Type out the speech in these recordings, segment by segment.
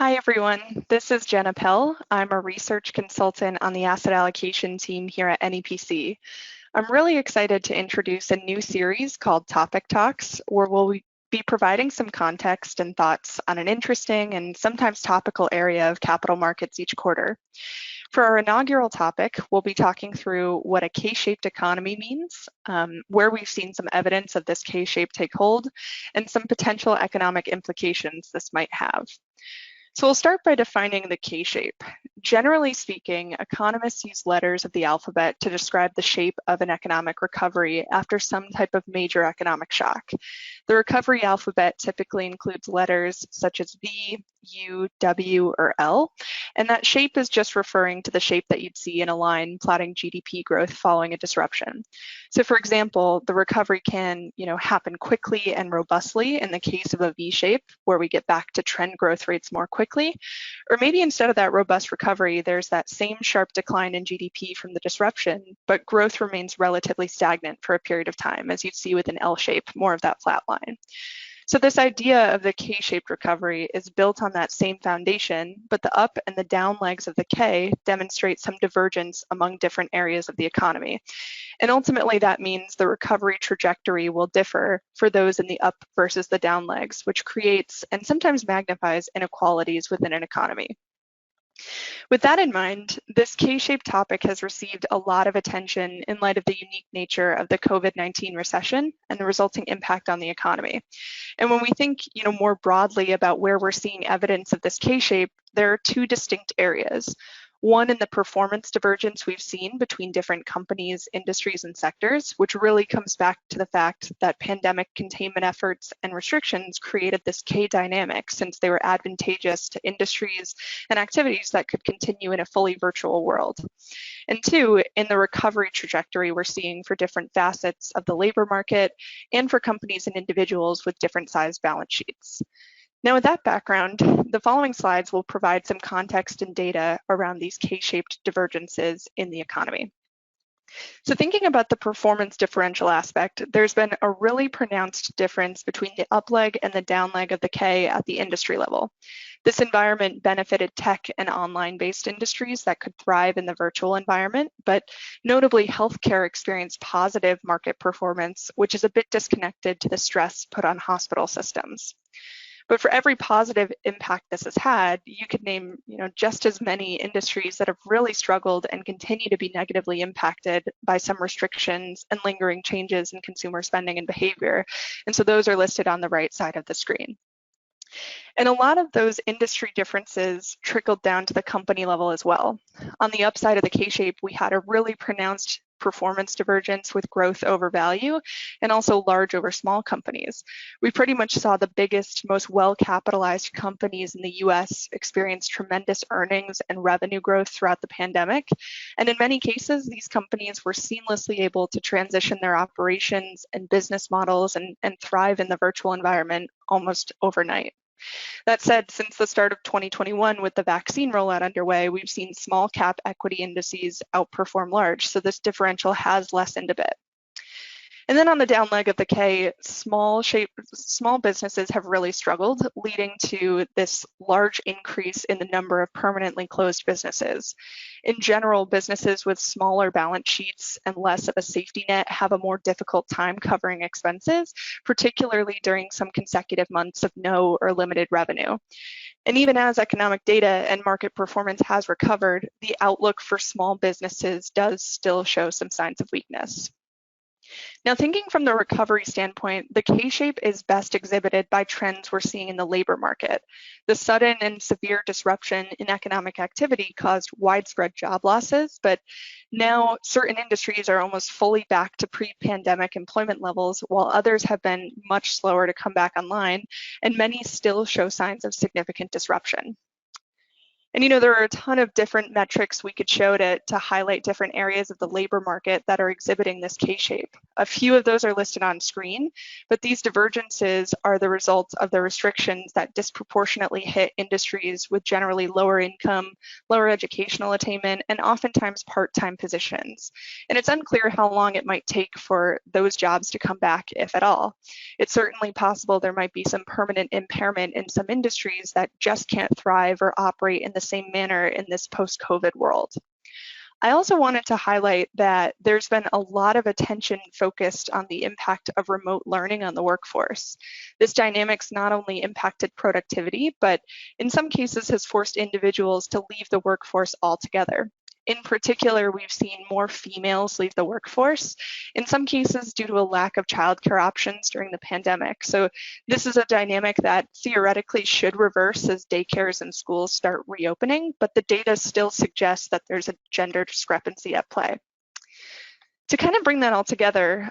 Hi, everyone. This is Jenn Appel. I'm a research consultant on the asset allocation team here at NEPC. I'm really excited to introduce a new series called Topic Talks, where we'll be providing some context and thoughts on an interesting and sometimes topical area of capital markets each quarter. For our inaugural topic, we'll be talking through what a K-shaped economy means, where we've seen some evidence of this K-shape take hold, and some potential economic implications this might have. So we'll start by defining the K-shape. Generally speaking, economists use letters of the alphabet to describe the shape of an economic recovery after some type of major economic shock. The recovery alphabet typically includes letters such as V, U, W, or L, and that shape is just referring to the shape that you'd see in a line plotting GDP growth following a disruption. So for example, the recovery can, happen quickly and robustly in the case of a V shape, where we get back to trend growth rates more quickly, or maybe instead of that robust recovery, there's that same sharp decline in GDP from the disruption, but growth remains relatively stagnant for a period of time, as you'd see with an L shape, more of that flat line. So this idea of the K-shaped recovery is built on that same foundation, but the up and the down legs of the K demonstrate some divergence among different areas of the economy. And ultimately that means the recovery trajectory will differ for those in the up versus the down legs, which creates and sometimes magnifies inequalities within an economy. With that in mind, this K-shaped topic has received a lot of attention in light of the unique nature of the COVID-19 recession and the resulting impact on the economy. And when we think, more broadly about where we're seeing evidence of this K-shape, there are two distinct areas. One in the performance divergence we've seen between different companies, industries, and sectors, which really comes back to the fact that pandemic containment efforts and restrictions created this K dynamic, since they were advantageous to industries and activities that could continue in a fully virtual world. And two, in the recovery trajectory we're seeing for different facets of the labor market and for companies and individuals with different sized balance sheets. Now, with that background, the following slides will provide some context and data around these K-shaped divergences in the economy. So thinking about the performance differential aspect, there's been a really pronounced difference between the up leg and the down leg of the K at the industry level. This environment benefited tech and online-based industries that could thrive in the virtual environment, but notably healthcare experienced positive market performance, which is a bit disconnected to the stress put on hospital systems. But for every positive impact this has had, you could name, just as many industries that have really struggled and continue to be negatively impacted by some restrictions and lingering changes in consumer spending and behavior. And so those are listed on the right side of the screen. And a lot of those industry differences trickled down to the company level as well. On the upside of the K-shape, we had a really pronounced performance divergence with growth over value and also large over small companies. We pretty much saw the biggest, most well-capitalized companies in the US experience tremendous earnings and revenue growth throughout the pandemic. And in many cases, these companies were seamlessly able to transition their operations and business models and thrive in the virtual environment almost overnight. That said, since the start of 2021 with the vaccine rollout underway, we've seen small cap equity indices outperform large, so this differential has lessened a bit. And then on the down leg of the K, small businesses have really struggled, leading to this large increase in the number of permanently closed businesses. In general, businesses with smaller balance sheets and less of a safety net have a more difficult time covering expenses, particularly during some consecutive months of no or limited revenue. And even as economic data and market performance has recovered, the outlook for small businesses does still show some signs of weakness. Now, thinking from the recovery standpoint, the K-shape is best exhibited by trends we're seeing in the labor market. The sudden and severe disruption in economic activity caused widespread job losses, but now certain industries are almost fully back to pre-pandemic employment levels, while others have been much slower to come back online, and many still show signs of significant disruption. And there are a ton of different metrics we could show to highlight different areas of the labor market that are exhibiting this K-shape. A few of those are listed on screen, but these divergences are the result of the restrictions that disproportionately hit industries with generally lower income, lower educational attainment, and oftentimes part-time positions. And it's unclear how long it might take for those jobs to come back, if at all. It's certainly possible there might be some permanent impairment in some industries that just can't thrive or operate in the same manner in this post-COVID world. I also wanted to highlight that there's been a lot of attention focused on the impact of remote learning on the workforce. This dynamic's not only impacted productivity, but in some cases has forced individuals to leave the workforce altogether. In particular, we've seen more females leave the workforce, in some cases due to a lack of childcare options during the pandemic. So this is a dynamic that theoretically should reverse as daycares and schools start reopening, but the data still suggests that there's a gender discrepancy at play. To kind of bring that all together,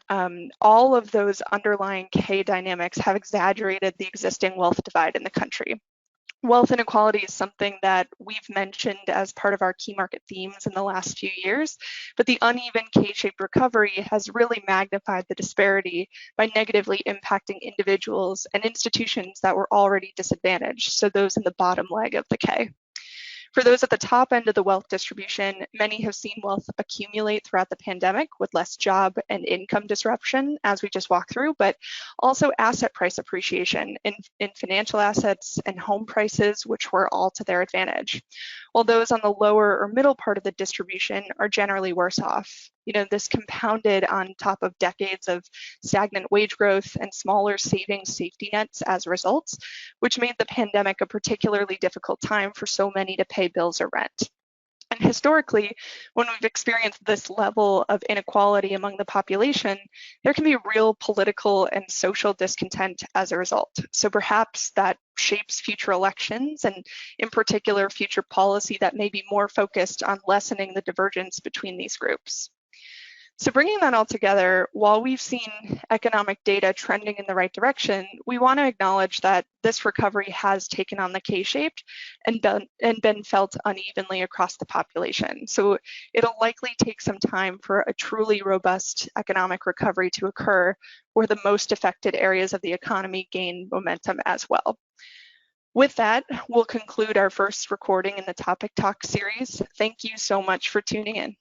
all of those underlying K dynamics have exaggerated the existing wealth divide in the country. Wealth inequality is something that we've mentioned as part of our key market themes in the last few years, but the uneven K-shaped recovery has really magnified the disparity by negatively impacting individuals and institutions that were already disadvantaged, so those in the bottom leg of the K. For those at the top end of the wealth distribution, many have seen wealth accumulate throughout the pandemic with less job and income disruption, as we just walked through, but also asset price appreciation in financial assets and home prices, which were all to their advantage. While those on the lower or middle part of the distribution are generally worse off. This compounded on top of decades of stagnant wage growth and smaller savings safety nets as results, which made the pandemic a particularly difficult time for so many to pay bills or rent. And historically, when we've experienced this level of inequality among the population, there can be real political and social discontent as a result. So perhaps that shapes future elections and in particular future policy that may be more focused on lessening the divergence between these groups. So bringing that all together, while we've seen economic data trending in the right direction, we want to acknowledge that this recovery has taken on the K-shaped and been felt unevenly across the population. So it'll likely take some time for a truly robust economic recovery to occur, where the most affected areas of the economy gain momentum as well. With that, we'll conclude our first recording in the Topic Talk series. Thank you so much for tuning in.